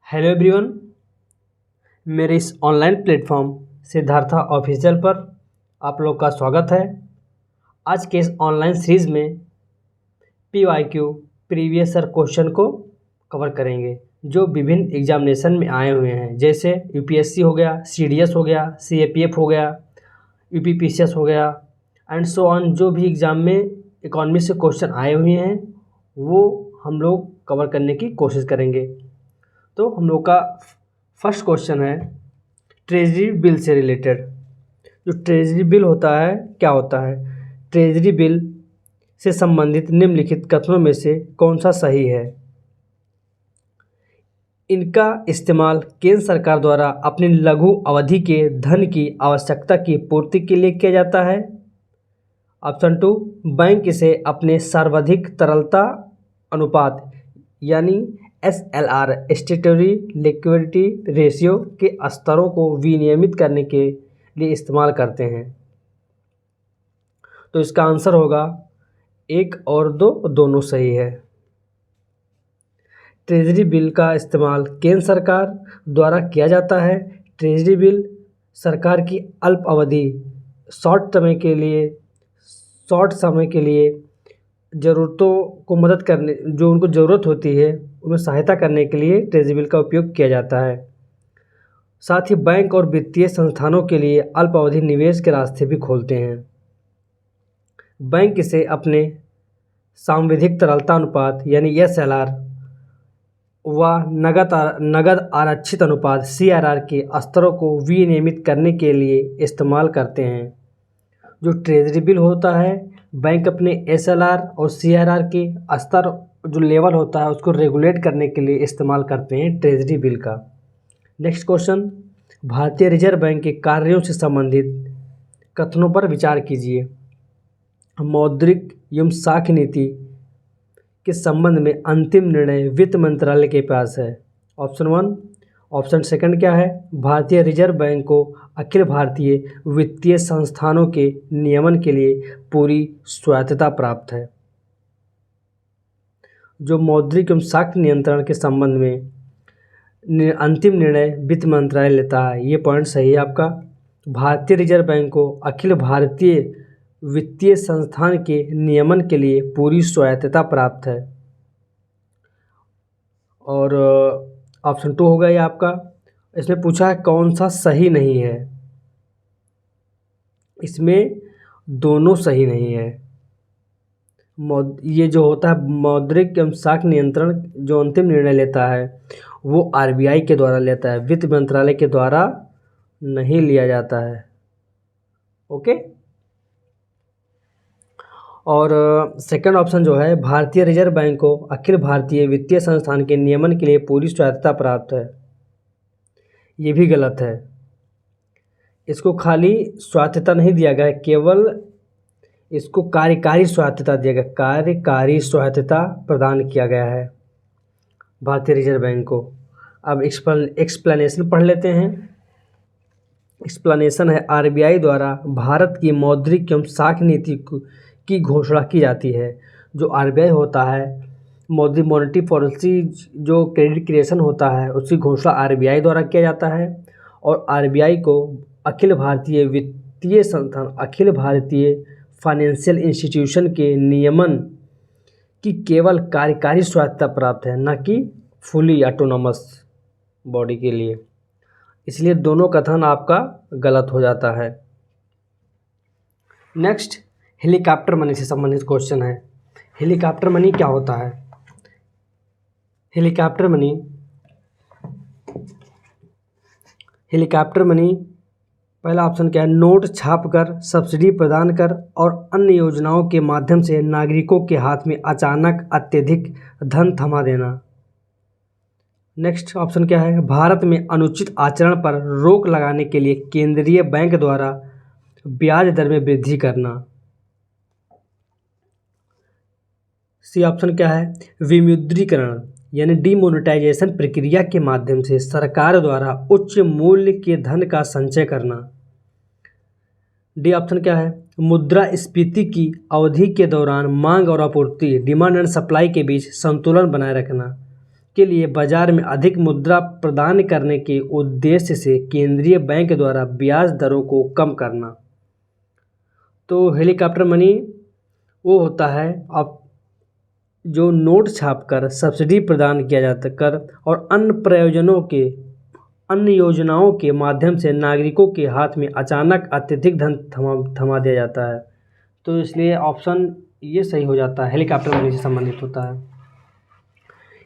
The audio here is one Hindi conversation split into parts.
हेलो एवरीवन, मेरे इस ऑनलाइन प्लेटफॉर्म सिद्धार्था ऑफिशियल पर आप लोग का स्वागत है। आज के इस ऑनलाइन सीरीज़ में PYQ प्रीवियस ईयर क्वेश्चन को कवर करेंगे जो विभिन्न एग्जामिनेशन में आए हुए हैं, जैसे UPSC हो गया, CDS हो गया, CAPF हो गया, UPPCS हो गया एंड सो ऑन। जो भी एग्ज़ाम में इकोनॉमी से क्वेश्चन आए हुए हैं वो हम लोग कवर करने की कोशिश करेंगे। तो हम लोग का फर्स्ट क्वेश्चन है ट्रेजरी बिल से रिलेटेड। जो ट्रेजरी बिल होता है क्या होता है? ट्रेजरी बिल से संबंधित निम्नलिखित कथनों में से कौन सा सही है? इनका इस्तेमाल केंद्र सरकार द्वारा अपनी लघु अवधि के धन की आवश्यकता की पूर्ति के लिए किया जाता है। ऑप्शन 2, बैंक इसे अपने सर्वाधिक तरलता अनुपात यानी SLR स्टैट्यूटरी लिक्विडिटी रेशियो के स्तरों को विनियमित करने के लिए इस्तेमाल करते हैं। तो इसका आंसर होगा 1 और 2 दोनों सही है। ट्रेजरी बिल का इस्तेमाल केंद्र सरकार द्वारा किया जाता है। ट्रेजरी बिल सरकार की अल्प अवधि शॉर्ट समय के लिए ज़रूरतों को मदद करने, जो उनको ज़रूरत होती है उन्हें सहायता करने के लिए ट्रेजरी बिल का उपयोग किया जाता है। साथ ही बैंक और वित्तीय संस्थानों के लिए अल्प अवधि निवेश के रास्ते भी खोलते हैं। बैंक इसे अपने सांविधिक तरलता अनुपात यानी SLR व नगद आरक्षित अनुपात CRR के स्तरों को विनियमित करने के लिए इस्तेमाल करते हैं। जो ट्रेजरी बिल होता है, बैंक अपने SLR और CRR के स्तर जो लेवल होता है उसको रेगुलेट करने के लिए इस्तेमाल करते हैं ट्रेजरी बिल का। नेक्स्ट क्वेश्चन, भारतीय रिजर्व बैंक के कार्यों से संबंधित कथनों पर विचार कीजिए। मौद्रिक एवं साख नीति के संबंध में अंतिम निर्णय वित्त मंत्रालय के पास है। ऑप्शन 1। ऑप्शन सेकंड क्या है? भारतीय रिजर्व बैंक को अखिल भारतीय वित्तीय संस्थानों के नियमन के लिए पूरी स्वायत्तता प्राप्त है। जो मौद्रिक एवं साख नियंत्रण के संबंध में अंतिम निर्णय वित्त मंत्रालय लेता है, ये पॉइंट सही है आपका। भारतीय रिजर्व बैंक को अखिल भारतीय वित्तीय संस्थान के नियमन के लिए पूरी स्वायत्तता प्राप्त है। और ऑप्शन 2 होगा ये आपका। इसमें पूछा है कौन सा सही नहीं है। इसमें दोनों सही नहीं है। ये जो होता है मौद्रिक एवं साख नियंत्रण, जो अंतिम निर्णय लेता है वो RBI के द्वारा लेता है, वित्त मंत्रालय के द्वारा नहीं लिया जाता है। ओके। और सेकंड ऑप्शन जो है, भारतीय रिजर्व बैंक को अखिल भारतीय वित्तीय संस्थान के नियमन के लिए पूरी स्वायत्तता प्राप्त है, ये भी गलत है। इसको खाली स्वायत्तता नहीं दिया गया है, केवल इसको कार्यकारी स्वायत्तता दिया गया, कार्यकारी स्वायत्तता प्रदान किया गया है भारतीय रिजर्व बैंक को। अब एक्सप्लेनेशन पढ़ लेते हैं। एक्सप्लेनेशन है, RBI द्वारा भारत की मौद्रिक एवं साख नीति की घोषणा की जाती है। जो RBI होता है, मौद्रिक मॉनेटरी पॉलिसी, जो क्रेडिट क्रिएशन होता है उसकी घोषणा RBI द्वारा किया जाता है। और RBI को अखिल भारतीय वित्तीय संस्थान, अखिल भारतीय फाइनेंशियल इंस्टीट्यूशन के नियमन की केवल कार्यकारी स्वायत्तता प्राप्त है, न कि फुली ऑटोनॉमस बॉडी के लिए। इसलिए दोनों कथन आपका गलत हो जाता है। नेक्स्ट, हेलीकॉप्टर मनी से संबंधित क्वेश्चन है। हेलीकॉप्टर मनी क्या होता है? हेलीकॉप्टर मनी पहला ऑप्शन क्या है? नोट छापकर, सब्सिडी प्रदान कर और अन्य योजनाओं के माध्यम से नागरिकों के हाथ में अचानक अत्यधिक धन थमा देना। नेक्स्ट ऑप्शन क्या है? भारत में अनुचित आचरण पर रोक लगाने के लिए केंद्रीय बैंक द्वारा ब्याज दर में वृद्धि करना। सी ऑप्शन क्या है? विमुद्रीकरण यानी डिमोनेटाइजेशन प्रक्रिया के माध्यम से सरकार द्वारा उच्च मूल्य के धन का संचय करना। डी ऑप्शन क्या है? मुद्रास्फीति की अवधि के दौरान मांग और आपूर्ति, डिमांड एंड सप्लाई के बीच संतुलन बनाए रखना। के लिए बाजार में अधिक मुद्रा प्रदान करने के उद्देश्य से केंद्रीय बैंक द्वारा ब्याज दरों को कम करना। तो हेलीकॉप्टर मनी वो होता है अब जो नोट छापकर सब्सिडी प्रदान किया जाता कर और अन्य योजनाओं के माध्यम से नागरिकों के हाथ में अचानक अत्यधिक धन थमा दिया जाता है। तो इसलिए ऑप्शन ये सही हो जाता है, हेलीकॉप्टर मनी से संबंधित होता है।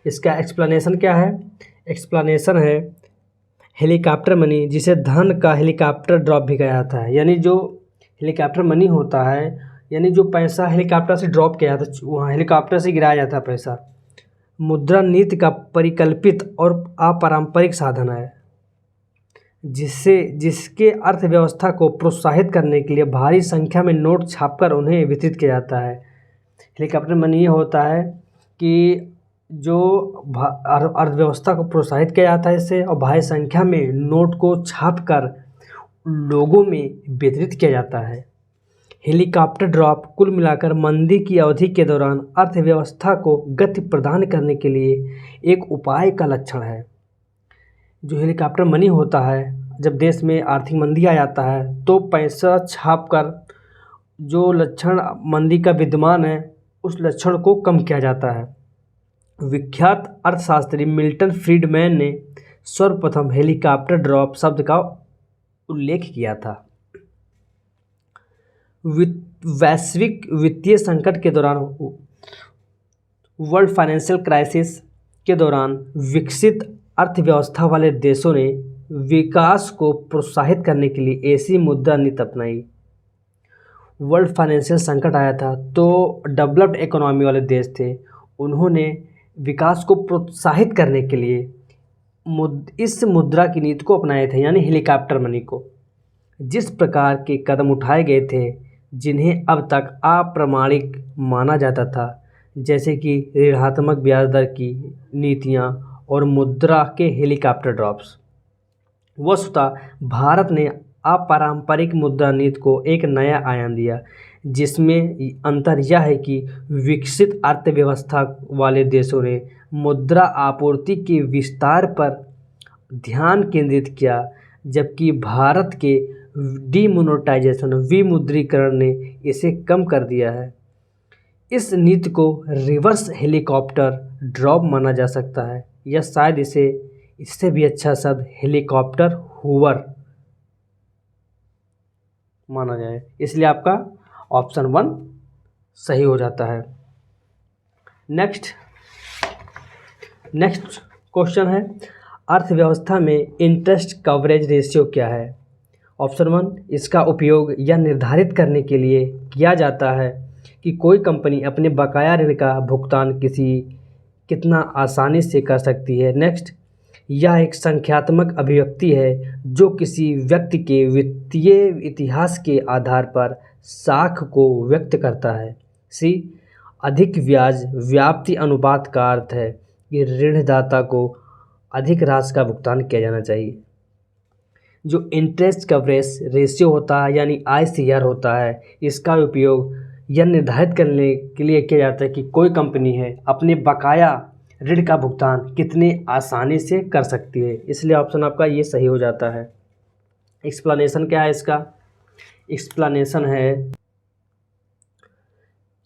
इसका एक्सप्लेनेशन क्या है? एक्सप्लेनेशन है हेलीकॉप्टर मनी जिसे धन का हेलीकॉप्टर ड्रॉप भी कहा जाता है। यानी जो हेलीकॉप्टर मनी होता है यानी जो पैसा हेलीकॉप्टर से ड्रॉप किया जाता है, वहाँ हेलीकॉप्टर से गिराया जाता है पैसा, मुद्रा नीति का परिकल्पित और अपारंपरिक साधन है जिसके अर्थव्यवस्था को प्रोत्साहित करने के लिए भारी संख्या में नोट छापकर उन्हें वितरित किया जाता है। हेलीकॉप्टर मनी ये होता है कि जो अर्थव्यवस्था को प्रोत्साहित किया जाता है इससे, और भारी संख्या में नोट को छापकर लोगों में वितरित किया जाता है। हेलीकॉप्टर ड्रॉप कुल मिलाकर मंदी की अवधि के दौरान अर्थव्यवस्था को गति प्रदान करने के लिए एक उपाय का लक्षण है। जो हेलीकॉप्टर मनी होता है, जब देश में आर्थिक मंदी आ जाता है तो पैसा छापकर जो लक्षण मंदी का विद्यमान है उस लक्षण को कम किया जाता है। विख्यात अर्थशास्त्री मिल्टन फ्रीडमैन ने सर्वप्रथम हेलीकॉप्टर ड्रॉप शब्द का उल्लेख किया था। वैश्विक वित्तीय संकट के दौरान वर्ल्ड फाइनेंशियल क्राइसिस के दौरान विकसित अर्थव्यवस्था वाले देशों ने विकास को प्रोत्साहित करने के लिए ऐसी मुद्रा नीति अपनाई। वर्ल्ड फाइनेंशियल संकट आया था तो डेवलप्ड इकोनॉमी वाले देश थे, उन्होंने विकास को प्रोत्साहित करने के लिए इस मुद्रा की नीति को अपनाए थे, यानी हेलीकॉप्टर मनी को। जिस प्रकार के कदम उठाए गए थे जिन्हें अब तक अप्रामाणिक माना जाता था, जैसे कि ऋणात्मक ब्याज दर की नीतियां और मुद्रा के हेलीकॉप्टर ड्रॉप्स। वस्तुतः भारत ने अपारंपरिक मुद्रा नीति को एक नया आयाम दिया, जिसमें अंतर यह है कि विकसित अर्थव्यवस्था वाले देशों ने मुद्रा आपूर्ति के विस्तार पर ध्यान केंद्रित किया, जबकि भारत के डीमोनेटाइजेशन विमुद्रीकरण ने इसे कम कर दिया है। इस नीति को रिवर्स हेलीकॉप्टर ड्रॉप माना जा सकता है, या शायद इससे भी अच्छा शब्द हेलीकॉप्टर हूवर माना जाए। इसलिए आपका ऑप्शन 1 सही हो जाता है। नेक्स्ट क्वेश्चन है, अर्थव्यवस्था में इंटरेस्ट कवरेज रेशियो क्या है? ऑप्शन 1, इसका उपयोग यह निर्धारित करने के लिए किया जाता है कि कोई कंपनी अपने बकाया ऋण का भुगतान कितना आसानी से कर सकती है। नेक्स्ट, यह एक संख्यात्मक अभिव्यक्ति है जो किसी व्यक्ति के वित्तीय इतिहास के आधार पर साख को व्यक्त करता है। सी, अधिक ब्याज व्याप्ति अनुपात का अर्थ है कि ऋणदाता को अधिक राशि का भुगतान किया जाना चाहिए। जो इंटरेस्ट कवरेज रेशियो होता है यानी ICR होता है, इसका उपयोग यह निर्धारित करने के लिए किया जाता है कि कोई कंपनी है अपने बकाया ऋण का भुगतान कितने आसानी से कर सकती है। इसलिए ऑप्शन आपका ये सही हो जाता है। एक्सप्लेनेशन क्या है इसका? एक्सप्लेनेशन है,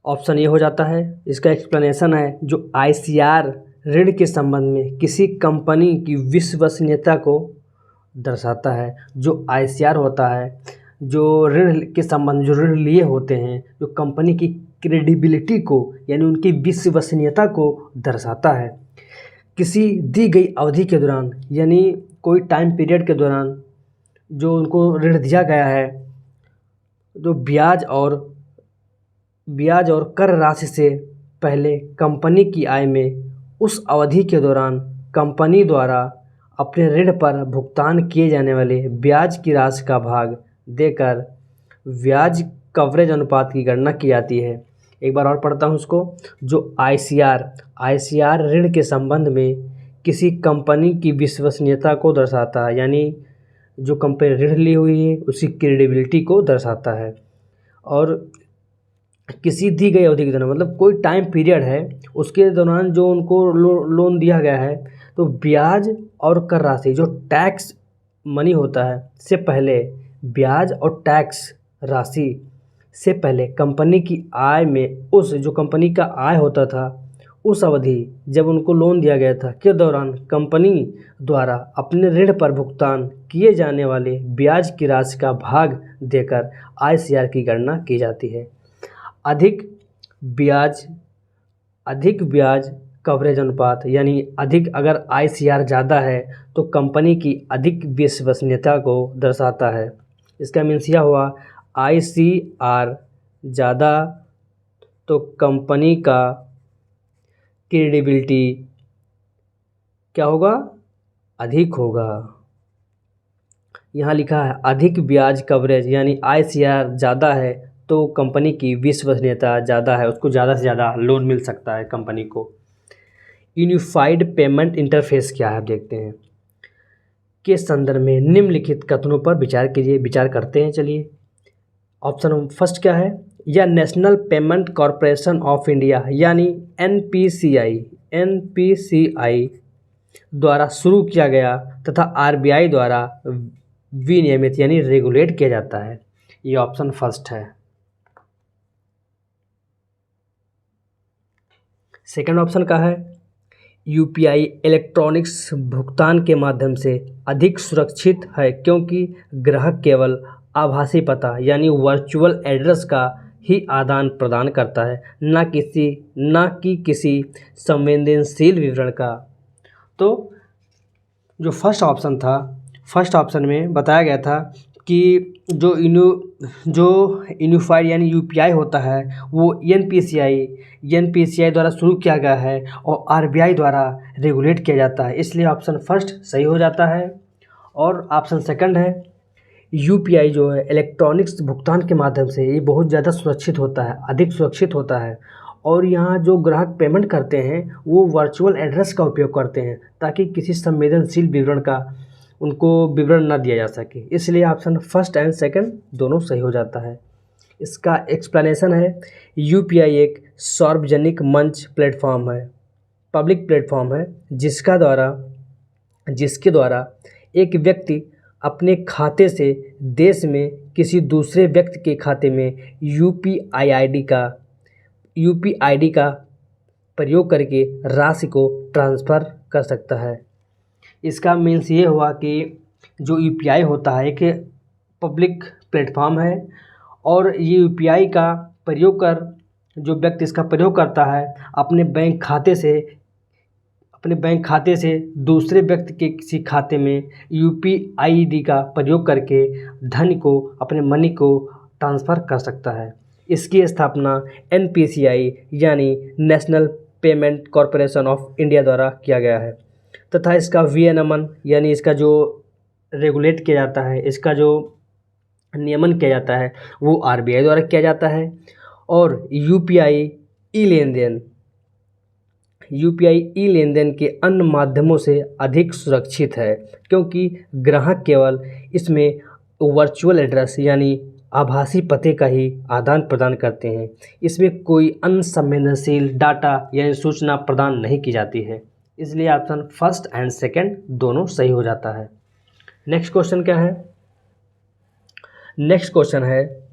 ऑप्शन ये हो जाता है। इसका एक्सप्लेनेशन है जो ICR ऋण के संबंध में किसी कंपनी की विश्वसनीयता को दर्शाता है। जो ICR होता है, जो ऋण के संबंध जो ऋण लिए होते हैं, जो कंपनी की क्रेडिबिलिटी को यानी उनकी विश्वसनीयता को दर्शाता है। किसी दी गई अवधि के दौरान यानी कोई टाइम पीरियड के दौरान जो उनको ऋण दिया गया है, जो ब्याज और कर राशि से पहले कंपनी की आय में उस अवधि के दौरान कंपनी द्वारा अपने ऋण पर भुगतान किए जाने वाले ब्याज की राशि का भाग देकर ब्याज कवरेज अनुपात की गणना की जाती है। एक बार और पढ़ता हूँ उसको। जो ICR ऋण के संबंध में किसी कंपनी की विश्वसनीयता को दर्शाता है, यानी जो कंपनी ऋण ली हुई है उसकी क्रेडिबिलिटी को दर्शाता है। और किसी दी गई अवधि के दौरान, मतलब कोई टाइम पीरियड है उसके दौरान जो उनको लोन दिया गया है, तो ब्याज और कर राशि जो टैक्स मनी होता है से पहले, ब्याज और टैक्स राशि से पहले कंपनी की आय में, उस जो कंपनी का आय होता था उस अवधि जब उनको लोन दिया गया था के दौरान कंपनी द्वारा अपने ऋण पर भुगतान किए जाने वाले ब्याज की राशि का भाग देकर आईसीआर की गणना की जाती है। अधिक ब्याज अधिक ब्याज कवरेज अनुपात, यानी अधिक अगर आईसीआर ज़्यादा है तो कंपनी की अधिक विश्वसनीयता को दर्शाता है। इसका मीन्स यह हुआ, आईसीआर ज़्यादा तो कंपनी का क्रेडिबिलिटी क्या होगा, अधिक होगा। यहाँ लिखा है अधिक ब्याज कवरेज, यानी आईसीआर ज़्यादा है तो कंपनी की विश्वसनीयता ज़्यादा है, उसको ज़्यादा से ज़्यादा लोन मिल सकता है कंपनी को। यूनिफाइड पेमेंट इंटरफेस क्या है, आप देखते हैं के संदर्भ में निम्नलिखित कथनों पर विचार कीजिए। विचार करते हैं, चलिए। ऑप्शन फर्स्ट क्या है, या national payment corporation of India यानी एनपीसीआई द्वारा शुरू किया गया तथा आरबीआई द्वारा विनियमित यानी रेगुलेट किया जाता है। ये ऑप्शन फर्स्ट है। सेकंड ऑप्शन का है, यूपीआई इलेक्ट्रॉनिक्स भुगतान के माध्यम से अधिक सुरक्षित है क्योंकि ग्राहक केवल आभासी पता यानी वर्चुअल एड्रेस का ही आदान प्रदान करता है, न कि किसी संवेदनशील विवरण का। तो जो फर्स्ट ऑप्शन था, फर्स्ट ऑप्शन में बताया गया था कि जो यूनिफाइड यानी यूपीआई होता है वो एनपीसीआई द्वारा शुरू किया गया है और आरबीआई द्वारा रेगुलेट किया जाता है, इसलिए ऑप्शन फर्स्ट सही हो जाता है। और ऑप्शन सेकंड है, यूपीआई जो है इलेक्ट्रॉनिक्स भुगतान के माध्यम से ये बहुत ज़्यादा सुरक्षित होता है, अधिक सुरक्षित होता है, और यहाँ जो ग्राहक पेमेंट करते हैं वो वर्चुअल एड्रेस का उपयोग करते हैं ताकि किसी संवेदनशील विवरण का उनको विवरण ना दिया जा सके, इसलिए ऑप्शन फर्स्ट एंड सेकंड दोनों सही हो जाता है। इसका एक्सप्लेनेशन है, यूपीआई एक सार्वजनिक मंच प्लेटफॉर्म है, पब्लिक प्लेटफॉर्म है जिसके द्वारा एक व्यक्ति अपने खाते से देश में किसी दूसरे व्यक्ति के खाते में यूपीआईडी का प्रयोग करके राशि को ट्रांसफ़र कर सकता है। इसका मीन्स ये हुआ कि जो यूपीआई होता है एक पब्लिक प्लेटफॉर्म है और ये यूपीआई का प्रयोग कर जो व्यक्ति इसका प्रयोग करता है अपने बैंक खाते से दूसरे व्यक्ति के किसी खाते में यूपीआईडी का प्रयोग करके धन को, अपने मनी को ट्रांसफ़र कर सकता है। इसकी स्थापना एनपीसीआई यानी national payment corporation of India द्वारा किया गया है तथा इसका विनियमन यानी इसका जो रेगुलेट किया जाता है, इसका जो नियमन किया जाता है वो आरबीआई द्वारा किया जाता है। और यूपीआई ई लेनदेन के अन्य माध्यमों से अधिक सुरक्षित है क्योंकि ग्राहक केवल इसमें वर्चुअल एड्रेस यानी आभासी पते का ही आदान प्रदान करते हैं, इसमें कोई अनसंवेदनशील डाटा यानी सूचना प्रदान नहीं की जाती है, इसलिए ऑप्शन फर्स्ट एंड सेकंड दोनों सही हो जाता है। नेक्स्ट क्वेश्चन क्या है, नेक्स्ट क्वेश्चन है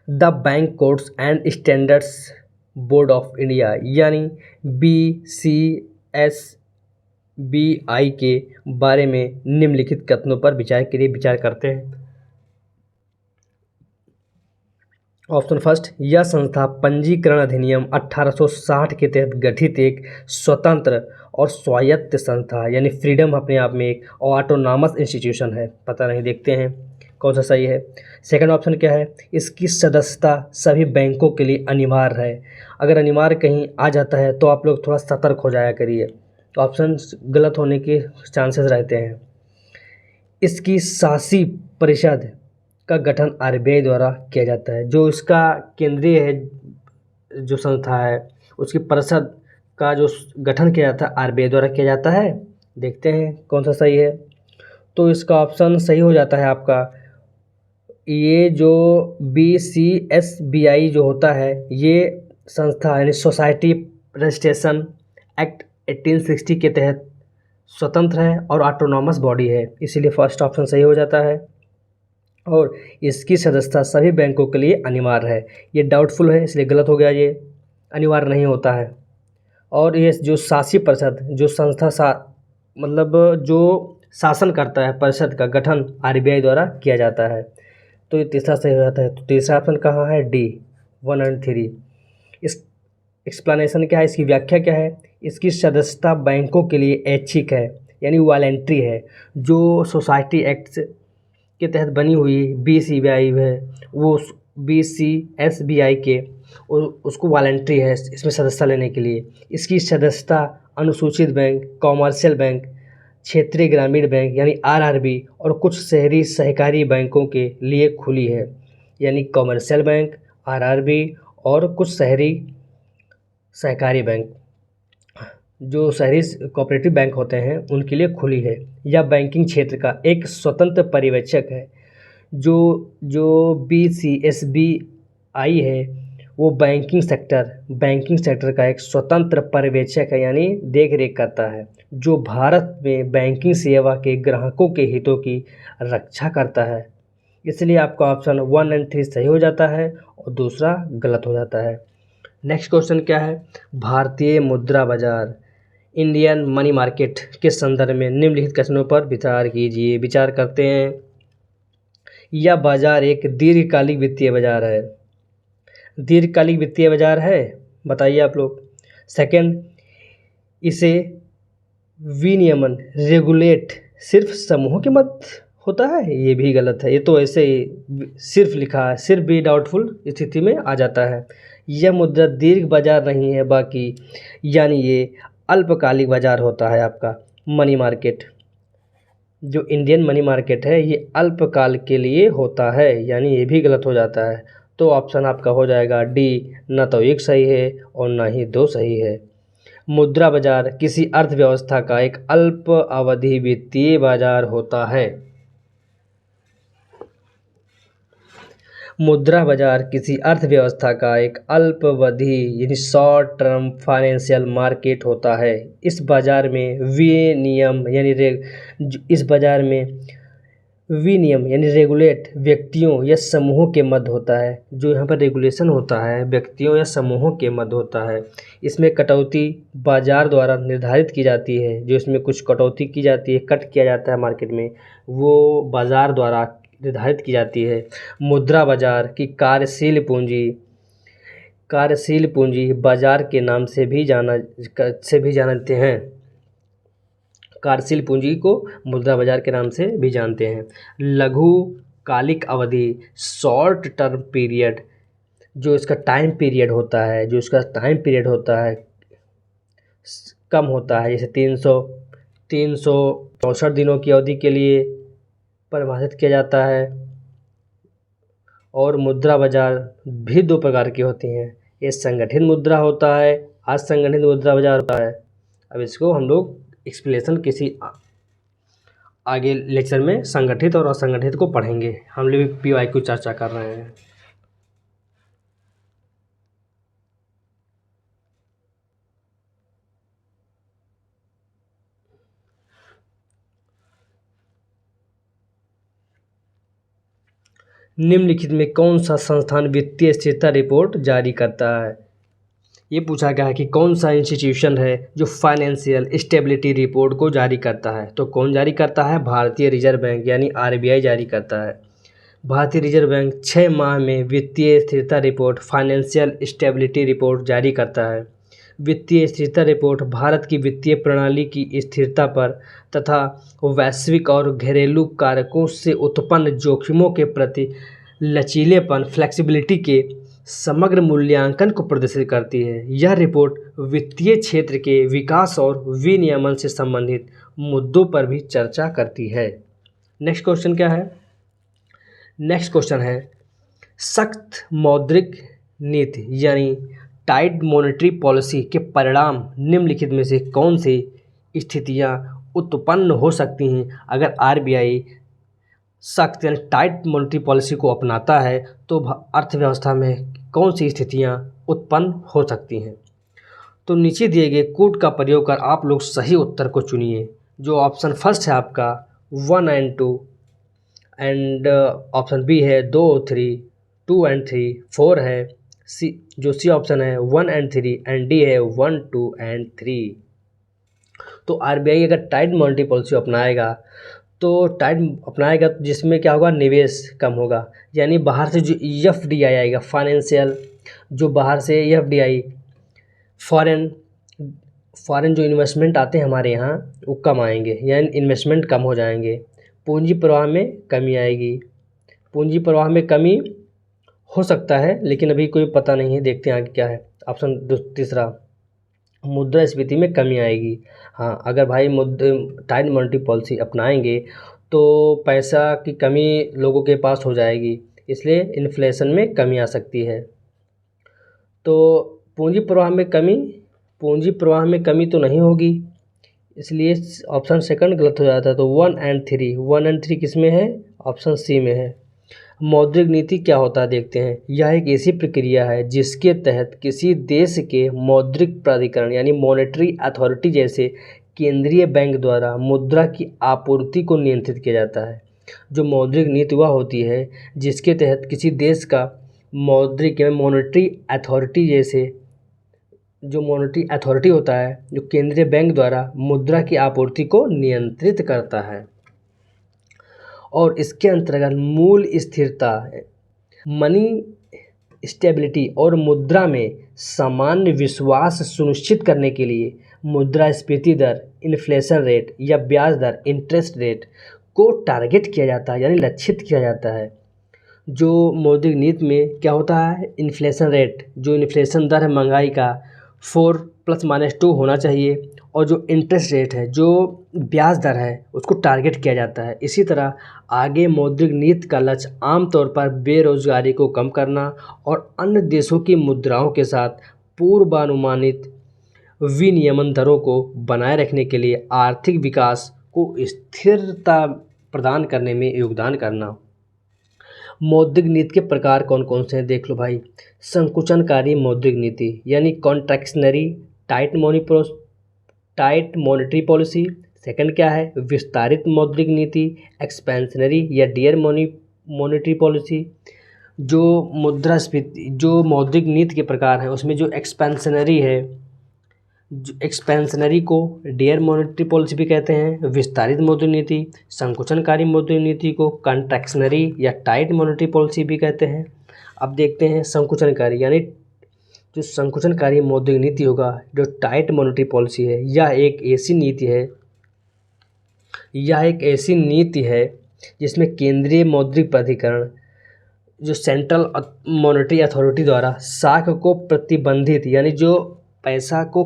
the bank codes and standards board of India यानी BCSBI के बारे में निम्नलिखित कथनों पर विचार करते हैं। ऑप्शन फर्स्ट, यह संस्था पंजीकरण अधिनियम 1860 के तहत गठित एक स्वतंत्र और स्वायत्त संस्था यानी फ्रीडम अपने आप में एक ऑटोनॉमस इंस्टीट्यूशन है। पता नहीं, देखते हैं कौन सा सही है। सेकंड ऑप्शन क्या है, इसकी सदस्यता सभी बैंकों के लिए अनिवार्य है। अगर अनिवार्य कहीं आ जाता है तो आप लोग थोड़ा सतर्क हो जाया करिए, ऑप्शन गलत होने के चांसेस रहते हैं। इसकी शासी परिषद का गठन आरबीआई द्वारा किया जाता है, जो इसका केंद्रीय है जो संस्था है उसकी परिषद का जो गठन किया जाता है आरबीआई द्वारा किया जाता है। देखते हैं कौन सा सही है, तो इसका ऑप्शन सही हो जाता है आपका ये जो BCSBI जो होता है, ये संस्था यानी सोसाइटी रजिस्ट्रेशन एक्ट 1860 के तहत स्वतंत्र है और ऑटोनॉमस बॉडी है, इसीलिए फर्स्ट ऑप्शन सही हो जाता है। और इसकी सदस्यता सभी बैंकों के लिए अनिवार्य है। ये डाउटफुल है इसलिए गलत हो गया, ये अनिवार्य नहीं होता है। और ये जो शासी परिषद जो संस्था मतलब जो शासन करता है, परिषद का गठन RBI द्वारा किया जाता है। तो ये तीसरा सही हो जाता है। तो तीसरा ऑप्शन कहाँ है? D 1 और 3। इस एक्सप्लेनेशन क्या है, इसकी व्याख्या क्या है? इसकी सदस्यता बैंकों के लिए ऐच्छिक है यानी वॉलेंट्री है। जो सोसाइटी एक्ट के तहत बनी हुई BCBI है, वो BCSBI के उसको वॉलेंट्री है इसमें सदस्यता लेने के लिए। इसकी सदस्यता अनुसूचित बैंक, कॉमर्शियल बैंक, क्षेत्रीय ग्रामीण बैंक यानी RRB और कुछ शहरी सहकारी बैंकों के लिए खुली है, यानी कॉमर्शियल बैंक, RRB और कुछ शहरी सहकारी बैंक जो शहरी कोऑपरेटिव बैंक होते हैं उनके लिए खुली है। यह बैंकिंग क्षेत्र का एक स्वतंत्र पर्यवेक्षक है। जो BCSBI है वो बैंकिंग सेक्टर का एक स्वतंत्र पर्यवेक्षक है यानी देख रेख करता है, जो भारत में बैंकिंग सेवा के ग्राहकों के हितों की रक्षा करता है। इसलिए आपका ऑप्शन 1 और 3 सही हो जाता है और दूसरा गलत हो जाता है। नेक्स्ट क्वेश्चन क्या है? भारतीय मुद्रा बाजार इंडियन मनी मार्केट के संदर्भ में निम्नलिखित कथनों पर विचार कीजिए। विचार करते हैं। यह बाजार एक दीर्घकालिक वित्तीय बाजार है। दीर्घकालिक वित्तीय बाजार है, बताइए आप लोग। सेकंड, इसे विनियमन रेगुलेट सिर्फ समूहों के मत होता है, ये भी गलत है। ये तो ऐसे ही सिर्फ लिखा है, सिर्फ भी डाउटफुल स्थिति में आ जाता है। यह मुद्रा दीर्घ बाजार नहीं है बाकी, यानी ये अल्पकालिक बाजार होता है। आपका मनी मार्केट जो इंडियन मनी मार्केट है ये अल्पकाल के लिए होता है, यानी ये भी गलत हो जाता है। तो ऑप्शन आपका हो जाएगा D, न तो 1 सही है और ना ही 2 सही है। मुद्रा बाजार किसी अर्थव्यवस्था का एक अल्प अवधि वित्तीय बाजार होता है। मुद्रा बाजार किसी अर्थव्यवस्था का एक अल्पावधि यानी शॉर्ट टर्म फाइनेंशियल मार्केट होता है। इस बाजार में विनियम यानी रेगुलेट व्यक्तियों या समूहों के मध्य होता है। जो यहाँ पर रेगुलेशन होता है व्यक्तियों या समूहों के मध्य होता है। इसमें कटौती बाजार द्वारा निर्धारित की जाती है। जो इसमें कुछ कटौती की जाती है, कट किया जाता है मार्केट में, वो बाजार द्वारा निर्धारित की जाती है। मुद्रा बाजार की कार्यशील पूंजी बाजार के नाम से भी जानते हैं। कार्यशील पूंजी को मुद्रा बाजार के नाम से भी जानते हैं। लघुकालिक अवधि शॉर्ट टर्म पीरियड, जो इसका टाइम पीरियड होता है कम होता है, जैसे 364 दिनों की अवधि के लिए परिभाषित किया जाता है। और मुद्रा बाजार भी 2 प्रकार की होती हैं। ये संगठित मुद्रा होता है, असंगठित मुद्रा बाजार होता है। अब इसको हम लोग एक्सप्लेनेशन किसी आगे लेक्चर में संगठित और असंगठित को पढ़ेंगे। हम लोग PYQ चर्चा कर रहे हैं। निम्नलिखित में कौन सा संस्थान वित्तीय स्थिरता रिपोर्ट जारी करता है? ये पूछा गया है कि कौन सा इंस्टीट्यूशन है जो फाइनेंशियल स्टेबिलिटी रिपोर्ट को जारी करता है। तो कौन जारी करता है? भारतीय रिजर्व बैंक यानी RBI जारी करता है। भारतीय रिजर्व बैंक 6 माह में वित्तीय स्थिरता रिपोर्ट फाइनेंशियल स्टेबिलिटी रिपोर्ट जारी करता है। वित्तीय स्थिरता रिपोर्ट भारत की वित्तीय प्रणाली की स्थिरता पर तथा वैश्विक और घरेलू कारकों से उत्पन्न जोखिमों के प्रति लचीलेपन फ्लेक्सिबिलिटी के समग्र मूल्यांकन को प्रदर्शित करती है। यह रिपोर्ट वित्तीय क्षेत्र के विकास और विनियमन से संबंधित मुद्दों पर भी चर्चा करती है। नेक्स्ट क्वेश्चन क्या है? नेक्स्ट क्वेश्चन है सख्त मौद्रिक नीति यानी टाइट मॉनेटरी पॉलिसी के परिणाम निम्नलिखित में से कौन सी स्थितियां उत्पन्न हो सकती हैं अगर RBI सख्त यानी टाइट मॉनेटरी पॉलिसी को अपनाता है तो अर्थव्यवस्था में कौन सी स्थितियाँ उत्पन्न हो सकती हैं। तो नीचे दिए गए कोड का प्रयोग कर आप लोग सही उत्तर को चुनिए। जो ऑप्शन फर्स्ट है आपका 1 एंड 2, एंड ऑप्शन बी है 2 और 3, 2 एंड 3, 4 है सी, जो सी ऑप्शन है 1 एंड 3, एंड डी है 1, 2 एंड 3। तो आरबीआई अगर टाइट मॉनेटरी पॉलिसी अपनाएगा तो जिसमें क्या होगा, निवेश कम होगा, यानी बाहर से जो एफडीआई आएगा फाइनेंशियल, जो बाहर से एफडीआई फॉरेन फॉरेन जो इन्वेस्टमेंट आते हैं हमारे यहाँ वो कम आएंगे, यानी इन्वेस्टमेंट कम हो जाएंगे, पूंजी प्रवाह में कमी आएगी। पूंजी प्रवाह में कमी हो सकता है लेकिन अभी कोई पता नहीं है, देखते हैं आगे क्या है। ऑप्शन तीसरा, मुद्रास्फीति में कमी आएगी। हाँ, अगर भाई टाइट मॉनेटरी पॉलिसी अपनाएंगे तो पैसा की कमी लोगों के पास हो जाएगी, इसलिए इन्फ्लेशन में कमी आ सकती है। तो पूंजी प्रवाह में कमी तो नहीं होगी, इसलिए ऑप्शन सेकंड गलत हो जाता है। तो 1 एंड 3 किस में है, ऑप्शन सी में है। मौद्रिक नीति क्या होता है देखते हैं। यह एक ऐसी प्रक्रिया है जिसके तहत किसी देश के मौद्रिक प्राधिकरण यानी मॉनेटरी अथॉरिटी जैसे केंद्रीय बैंक द्वारा मुद्रा की आपूर्ति को नियंत्रित किया जाता है। जो मौद्रिक नीति वह होती है जिसके तहत किसी देश का मौद्रिक या मॉनेटरी अथॉरिटी जैसे जो मॉनेटरी अथॉरिटी होता है जो केंद्रीय बैंक द्वारा मुद्रा की आपूर्ति को नियंत्रित करता है, और इसके अंतर्गत मूल स्थिरता, मनी स्टेबिलिटी और मुद्रा में सामान्य विश्वास सुनिश्चित करने के लिए मुद्रास्फीति दर, इन्फ्लेशन रेट या ब्याज दर, इंटरेस्ट रेट को टारगेट किया जाता है, यानी लक्षित किया जाता है। जो मौद्रिक नीति में क्या होता है, इन्फ्लेशन रेट, जो इन्फ्लेशन दर है महंगाई का 4 ± 2 होना चाहिए, और जो इंटरेस्ट रेट है, जो ब्याज दर है, उसको टारगेट किया जाता है। इसी तरह आगे मौद्रिक नीति का लक्ष्य आमतौर पर बेरोजगारी को कम करना और अन्य देशों की मुद्राओं के साथ पूर्वानुमानित विनियमन दरों को बनाए रखने के लिए आर्थिक विकास को स्थिरता प्रदान करने में योगदान करना। मौद्रिक नीति के प्रकार कौन कौन से हैं देख लो भाई। संकुचनकारी मौद्रिक नीति यानी contractionary tight monetary policy. Second क्या है, विस्तारित मौद्रिक नीति, एक्सपेंशनरी या डियर मॉनेटरी पॉलिसी। जो मौद्रिक नीति के प्रकार हैं उसमें जो एक्सपेंशनरी है, एक्सपेंशनरी को डियर मॉनेटरी पॉलिसी भी कहते हैं, विस्तारित मौद्रिक नीति, संकुचनकारी मौद्रिक नीति को कॉन्ट्रैक्शनरी या टाइट मॉनेटरी पॉलिसी भी कहते हैं। अब देखते हैं संकुचनकारी, यानी जो संकुचनकारी मौद्रिक नीति होगा, जो टाइट मॉनेटरी पॉलिसी है, यह एक ऐसी नीति है जिसमें केंद्रीय मौद्रिक प्राधिकरण जो सेंट्रल मॉनेटरी अथॉरिटी द्वारा साख को प्रतिबंधित, यानी जो पैसा को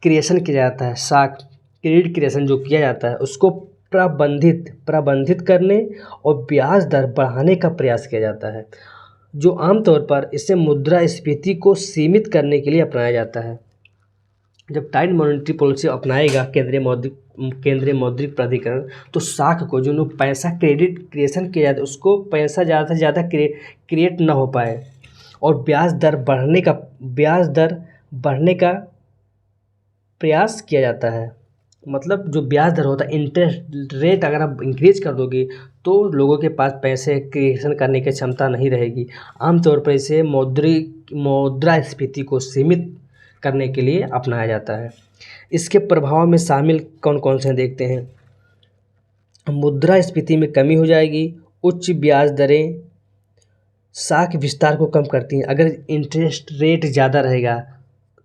क्रिएशन किया जाता है, साख क्रेडिट क्रिएशन जो किया जाता है उसको प्रबंधित करने और ब्याज दर बढ़ाने का प्रयास किया जाता है, जो आमतौर पर इसे मुद्रास्फीति को सीमित करने के लिए अपनाया जाता है। जब टाइट मॉनेटरी पॉलिसी अपनाएगा केंद्रीय मौद्रिक प्राधिकरण, तो साख को जो पैसा क्रेडिट क्रिएशन किया जाता है उसको पैसा ज़्यादा से ज़्यादा क्रिएट ना हो पाए, और ब्याज दर बढ़ने का प्रयास किया जाता है। मतलब जो ब्याज दर होता है, इंटरेस्ट रेट अगर आप इंक्रीज कर दोगे तो लोगों के पास पैसे क्रिएशन करने की क्षमता नहीं रहेगी। आमतौर पर इसे मुद्रास्फीति को सीमित करने के लिए अपनाया जाता है। इसके प्रभाव में शामिल कौन कौन से देखते हैं। मुद्रास्फीति में कमी हो जाएगी, उच्च ब्याज दरें साख विस्तार को कम करती हैं। अगर इंटरेस्ट रेट ज़्यादा रहेगा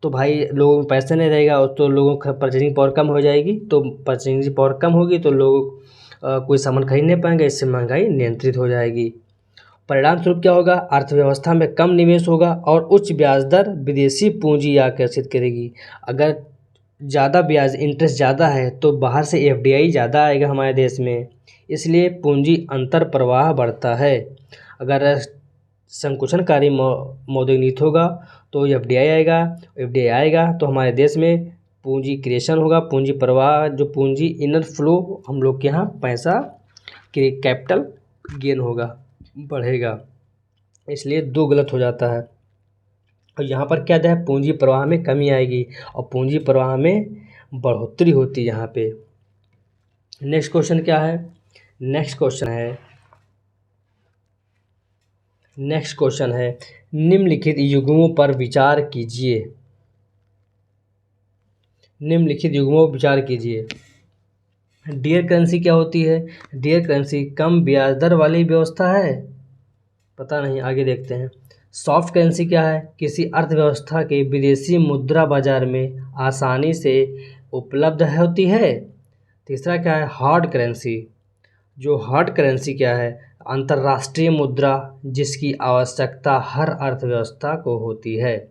तो भाई लोगों में पैसा नहीं रहेगा, और तो लोगों का परचेजिंग पावर कम हो जाएगी, तो परचेजिंग पावर कम होगी तो लोग कोई सामान खरीद नहीं पाएंगे, इससे महंगाई नियंत्रित हो जाएगी। परिणाम स्वरूप क्या होगा, अर्थव्यवस्था में कम निवेश होगा और उच्च ब्याज दर विदेशी पूंजी आकर्षित करेगी। अगर ज़्यादा ब्याज इंटरेस्ट ज़्यादा है तो बाहर से एफडीआई ज़्यादा आएगा हमारे देश में, इसलिए पूंजी अंतर प्रवाह बढ़ता है। अगर संकुचनकारी मौद्रिक नीति होगा तो एफडीआई आएगा तो हमारे देश में पूंजी क्रिएशन होगा, पूंजी प्रवाह, जो पूंजी इनर फ्लो, हम लोग के यहाँ पैसा कैपिटल गेन होगा, बढ़ेगा, इसलिए 2 गलत हो जाता है। और यहाँ पर क्या दिया है, पूंजी प्रवाह में कमी आएगी और पूंजी प्रवाह में बढ़ोतरी होती है यहाँ पे। नेक्स्ट क्वेश्चन क्या है, नेक्स्ट क्वेश्चन है निम्नलिखित युग्मों पर विचार कीजिए। निम्नलिखित युग्मों पर विचार कीजिए। डियर करेंसी क्या होती है? डियर करेंसी कम ब्याज दर वाली व्यवस्था है, पता नहीं, आगे देखते हैं। सॉफ्ट करेंसी क्या है? किसी अर्थव्यवस्था के विदेशी मुद्रा बाजार में आसानी से उपलब्ध होती है। तीसरा क्या है? Hard currency. जो हार्ड करेंसी क्या है? अंतर्राष्ट्रीय मुद्रा जिसकी आवश्यकता हर अर्थव्यवस्था को होती है।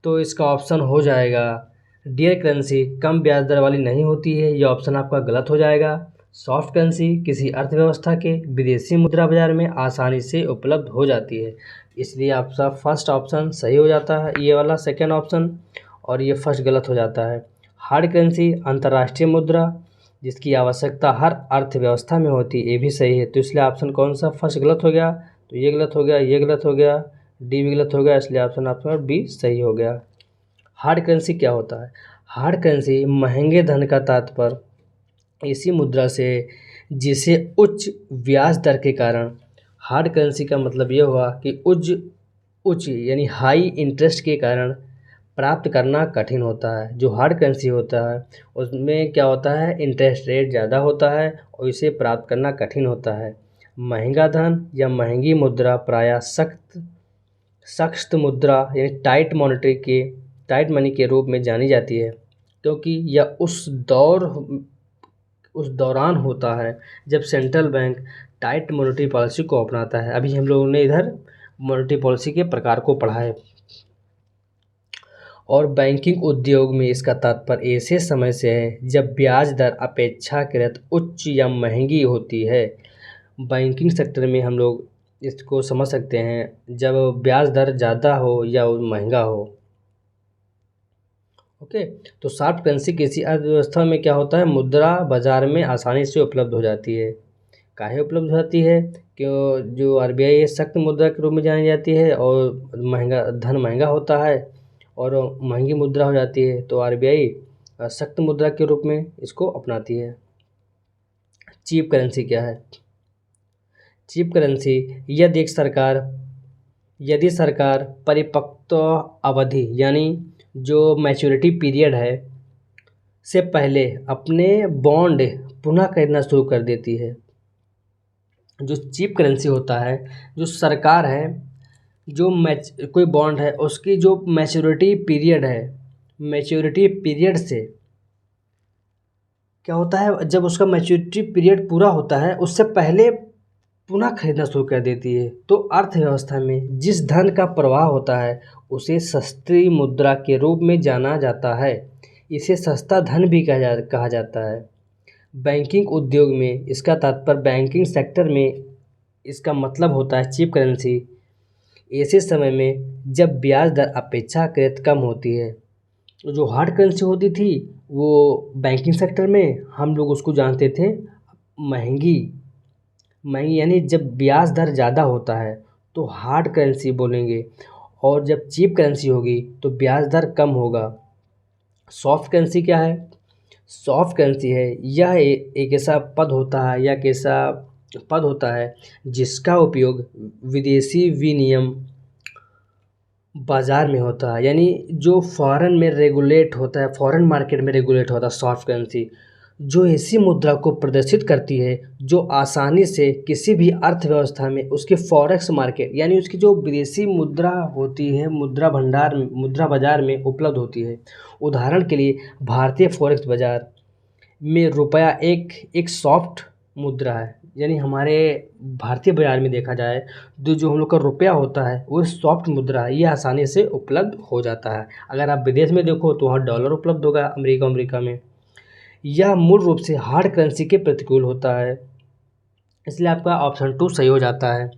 तो इसका ऑप्शन हो जाएगा डियर करेंसी कम ब्याज दर वाली नहीं होती है, यह ऑप्शन आपका गलत हो जाएगा। सॉफ्ट करेंसी किसी अर्थव्यवस्था के विदेशी मुद्रा बाजार में आसानी से उपलब्ध हो जाती है, इसलिए आपका फर्स्ट ऑप्शन सही हो जाता है, ये वाला सेकेंड ऑप्शन, और ये फर्स्ट गलत हो जाता है। हार्ड करेंसी अंतर्राष्ट्रीय मुद्रा जिसकी आवश्यकता हर अर्थव्यवस्था में होती है, ये भी सही है। तो इसलिए ऑप्शन कौन सा फर्स्ट गलत हो गया, तो ये गलत हो गया, ये गलत हो गया, डी भी गलत हो गया, इसलिए ऑप्शन आपका बी सही हो गया। हार्ड करेंसी क्या होता है? हार्ड करेंसी महंगे धन का तात्पर्य ऐसी मुद्रा से जिसे उच्च ब्याज दर के कारण, हार्ड करेंसी का मतलब ये हुआ कि उच्च यानी हाई इंटरेस्ट के कारण प्राप्त करना कठिन होता है। जो हार्ड करेंसी होता है उसमें क्या होता है, इंटरेस्ट रेट ज़्यादा होता है और इसे प्राप्त करना कठिन होता है। महंगा धन या महंगी मुद्रा प्रायः सख्त मुद्रा यानी टाइट मनी के रूप में जानी जाती है, क्योंकि यह उस दौरान होता है जब central bank tight monetary policy को अपनाता है। अभी हम लोगों ने इधर मॉनेटरी पॉलिसी के प्रकार को पढ़ा है। और बैंकिंग उद्योग में इसका तात्पर्य ऐसे समय से है जब ब्याज दर अपेक्षाकृत उच्च या महंगी होती है। बैंकिंग सेक्टर में हम लोग इसको समझ सकते हैं जब ब्याज दर ज़्यादा हो या महंगा हो। ओके, तो सॉफ्ट करेंसी किसी अर्थव्यवस्था में क्या होता है, मुद्रा बाजार में आसानी से उपलब्ध हो जाती है। काहे उपलब्ध हो जाती है? क्यों, जो आरबीआई है सख्त मुद्रा के रूप में जानी जाती है और धन महंगा होता है और महंगी मुद्रा हो जाती है, तो आरबीआई सख्त मुद्रा के रूप में इसको अपनाती है। चीप करेंसी क्या है? चीप करेंसी यदि सरकार परिपक्व अवधि यानी जो मैच्योरिटी पीरियड है से पहले अपने बॉन्ड पुनः खरीदना शुरू कर देती है। जो चीप करेंसी होता है, जो सरकार है, जो कोई बॉन्ड है उसकी जो मैच्योरिटी पीरियड है, मैच्योरिटी पीरियड से क्या होता है, जब उसका मैच्योरिटी पीरियड पूरा होता है उससे पहले पुनः खरीदना शुरू कर देती है। तो अर्थव्यवस्था में जिस धन का प्रवाह होता है उसे सस्ती मुद्रा के रूप में जाना जाता है, इसे सस्ता धन भी कहा जाता है। बैंकिंग उद्योग में इसका तात्पर्य बैंकिंग सेक्टर में इसका मतलब होता है चीप करेंसी ऐसे समय में जब ब्याज दर अपेक्षाकृत कम होती है। जो हार्ड करेंसी होती थी वो बैंकिंग सेक्टर में हम लोग उसको जानते थे महंगी यानी जब ब्याज दर ज़्यादा होता है तो हार्ड करेंसी बोलेंगे, और जब चीप करेंसी होगी तो ब्याज दर कम होगा। सॉफ्ट करेंसी क्या है? सॉफ्ट करेंसी है यह एक ऐसा पद होता है जिसका उपयोग विदेशी विनिमय बाजार में होता है, यानी जो फॉरेन मार्केट में रेगुलेट होता है। सॉफ्ट करेंसी जो ऐसी मुद्रा को प्रदर्शित करती है जो आसानी से किसी भी अर्थव्यवस्था में उसके फॉरेक्स मार्केट यानी उसकी जो विदेशी मुद्रा होती है मुद्रा बाजार में उपलब्ध होती है। उदाहरण के लिए भारतीय फॉरेक्स बाजार में रुपया एक सॉफ्ट मुद्रा है, यानी हमारे भारतीय बाजार में देखा जाए तो जो हम लोग का रुपया होता है वो सॉफ्ट मुद्रा है, ये आसानी से उपलब्ध हो जाता है। अगर आप विदेश में देखो तो वहाँ डॉलर उपलब्ध होगा अमेरिका में। यह मूल रूप से हार्ड करेंसी के प्रतिकूल होता है, इसलिए आपका ऑप्शन 2 सही हो जाता है।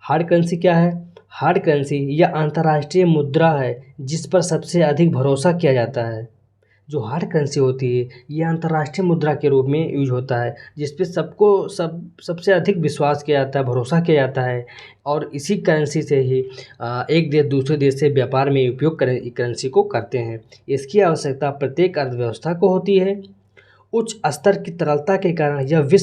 हार्ड करेंसी क्या है? हार्ड करेंसी यह अंतर्राष्ट्रीय मुद्रा है जिस पर सबसे अधिक भरोसा किया जाता है, जो हार्ड करेंसी होती है ये अंतर्राष्ट्रीय मुद्रा के रूप में यूज होता है, जिस पे सबसे अधिक विश्वास किया जाता है, भरोसा किया जाता है। और इसी करेंसी से ही एक देश दूसरे देश से व्यापार में उपयोग करेंसी को करते हैं। इसकी आवश्यकता प्रत्येक अर्थव्यवस्था को होती है। उच्च स्तर की तरलता के कारण यह विश्व